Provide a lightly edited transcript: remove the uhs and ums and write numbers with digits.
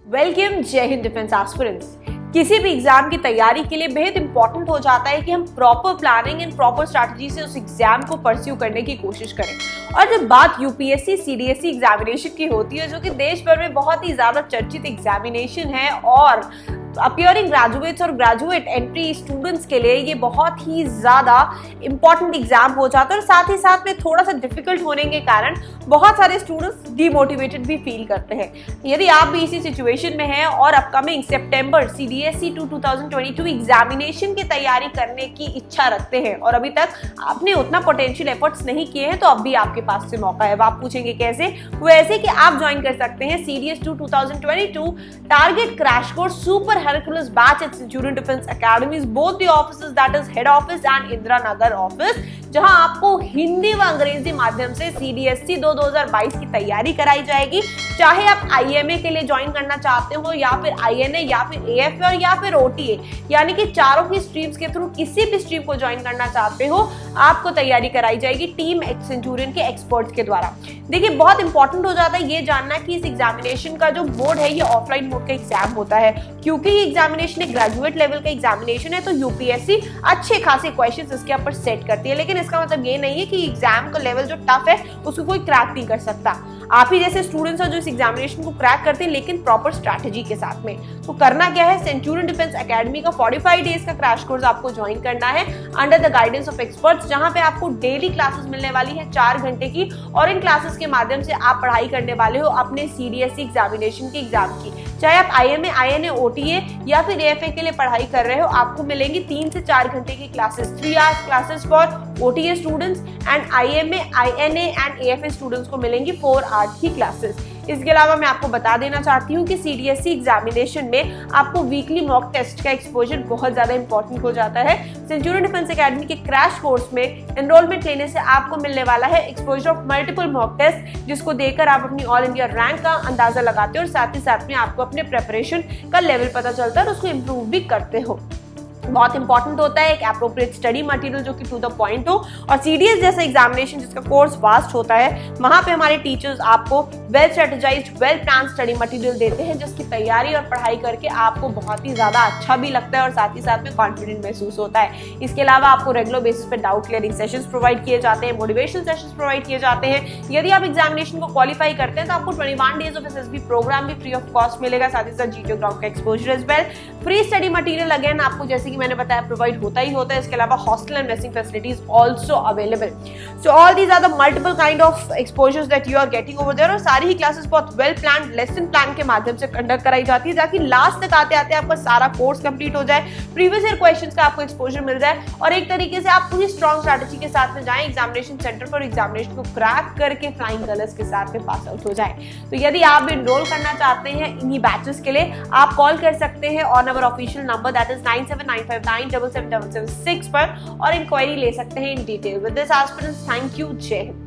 Welcome जय Hind defence aspirants. किसी भी एग्जाम की तैयारी के लिए बेहद इंपॉर्टेंट हो जाता है कि हम proper planning and proper strategy से उस एग्जाम को परस्यू करने की कोशिश करें। और जब बात यूपीएससी सीडीएसई एग्जामिनेशन की होती है, जो कि देश भर में बहुत ही ज्यादा चर्चित एग्जामिनेशन है और अपीयरिंग ग्रेजुएट्स और ग्रेजुएट एंट्री स्टूडेंट्स के लिए ये बहुत ही ज्यादा इंपॉर्टेंट एग्जाम हो जाता है और साथ ही साथ में थोड़ा सा डिफिकल्ट होने के कारण बहुत सारे स्टूडेंट्स डिमोटिवेटेड भी फील करते हैं। यदि आप भी इसी सिचुएशन में हैं और अपकमिंग सितंबर CDS-2 2022 एग्जामिनेशन की तैयारी करने की इच्छा रखते हैं और अभी तक आपने उतना पोटेंशियल एफर्ट्स नहीं किए हैं, तो अब भी आपके पास से मौका है। आप पूछेंगे कैसे? वैसे कि आप ज्वाइन कर सकते हैं CDS-2 2022 target crash course super Hercules Batch at Centurion DefenceAcedemy, both the offices, that is head office and Indira Nagar office, जहां आपको हिंदी व अंग्रेजी माध्यम से CDS-2 2022 की तैयारी कराई जाएगी। चाहे आप IMA के लिए ज्वाइन करना चाहते हो या फिर INA या फिर AFA और या फिर OTA, यानी कि चारों ही स्ट्रीम्स के थ्रू किसी भी स्ट्रीम को ज्वाइन करना चाहते हो, आपको तैयारी कराई जाएगी टीम सेंचुरियन के एक्सपर्ट्स के द्वारा। देखिए, बहुत इंपॉर्टेंट हो जाता है ये जानना कि इस एग्जामिनेशन का जो मोड है ये ऑफलाइन मोड का एग्जाम होता है। क्योंकि ये एग्जामिनेशन एक ग्रेजुएट लेवल का एग्जामिनेशन है, तो यूपीएससी अच्छे खासे क्वेश्चंस इसके ऊपर सेट करती है। लेकिन इसका मतलब ये नहीं है कि एग्जाम का लेवल जो टफ है उसको कोई क्रैक नहीं कर सकता। आप ही जैसे स्टूडेंट्स हैं जो इस एग्जामिनेशन को क्रैक करते हैं, लेकिन प्रॉपर स्ट्रैटेजी के साथ में। तो करना क्या है? सेंचुरियन डिफेंस एकेडमी का 45 डेज का क्रैश कोर्स आपको ज्वाइन करना है under the guidance of experts, जहां पे आपको डेली क्लासेस मिलने वाली है 4 घंटे की, और इन क्लासेस के माध्यम से आप पढ़ाई करने वाले हो अपने सीडीएसई एग्जामिनेशन के एग्जाम की। चाहे आप IMA, INA, OTA या फिर AFA के लिए पढ़ाई कर रहे हो, आपको मिलेंगी 3 से 4 घंटे की classes. 3 hours classes for OTA students and IMA, INA and AFA students को मिलेंगी 4 आवर्स की क्लासेस। इसके अलावा मैं आपको बता देना चाहती हूँ कि CDSE एग्जामिनेशन में आपको वीकली मॉक टेस्ट का एक्सपोजर बहुत ज्यादा इंपॉर्टेंट हो जाता है। सेंचुरियन डिफेंस एकेडमी के क्रैश कोर्स में एनरोलमेंट लेने से आपको मिलने वाला है exposure of multiple mock test, जिसको देकर आप अपनी ऑल इंडिया रैंक का अंदाजा लगाते हो और साथ ही साथ में आपको अपने प्रेपरेशन का लेवल पता चलता है और उसको इम्प्रूव भी करते हो। बहुत इंपॉर्टेंट होता है एक एप्रोप्रिएट स्टडी मटेरियल जो कि टू द पॉइंट हो, और सीडीएस जैसा एग्जामिनेशन जिसका कोर्स वास्ट होता है, वहां पे हमारे टीचर्स आपको well strategized well plan study material देते हैं, जिसकी तैयारी और पढ़ाई करके आपको बहुत ही ज्यादा अच्छा भी लगता है और साथ ही साथ में कॉन्फिडेंट महसूस होता है। इसके अलावा आपको रेगुलर बेसिस पे डाउट क्लियरिंग सेशंस प्रोवाइड किए जाते हैं, मोटिवेशनल सेशंस प्रोवाइड किए जाते हैं। यदि आप एग्जामिनेशन को क्वालिफाई करते हैं तो आपको 21 डेज ऑफ SSB प्रोग्राम भी फ्री ऑफ कॉस्ट मिलेगा, साथ ही साथ GTO ग्राउंड का exposure as well. Free study material again आपको जैसे कि मैंने बताया प्रोवाइड होता ही होता है। इसके अलावा hostel and messing facilities also available. So all these are the multiple kind of exposures that you are getting over there, और सारी ही क्लासेस बहुत वेल प्लान्ड लेसन प्लान के माध्यम से कंडक्ट कराई जाती है, ताकि लास्ट तक आते आते आपका सारा कोर्स कंप्लीट हो जाए, प्रीवियस ईयर क्वेश्चंस का आपको एक्सपोजर मिल जाए और एक तरीके से आप पूरी स्ट्रॉन्ग स्ट्रैटेजी के साथ में जाएं एग्जामिनेशन सेंटर पर, एग्जामिनेशन को क्रैक करके फ्लाइंग कलर्स के साथ में पास आउट हो जाए। तो यदि आप भी एनरोल करना चाहते हैं इन्हीं बैचेस के लिए, आप कॉल कर सकते हैं on our official number that is 9795977776 पर और इंक्वायरी ले सकते हैं in detail. With this aspirants, thank you, जय हिंद।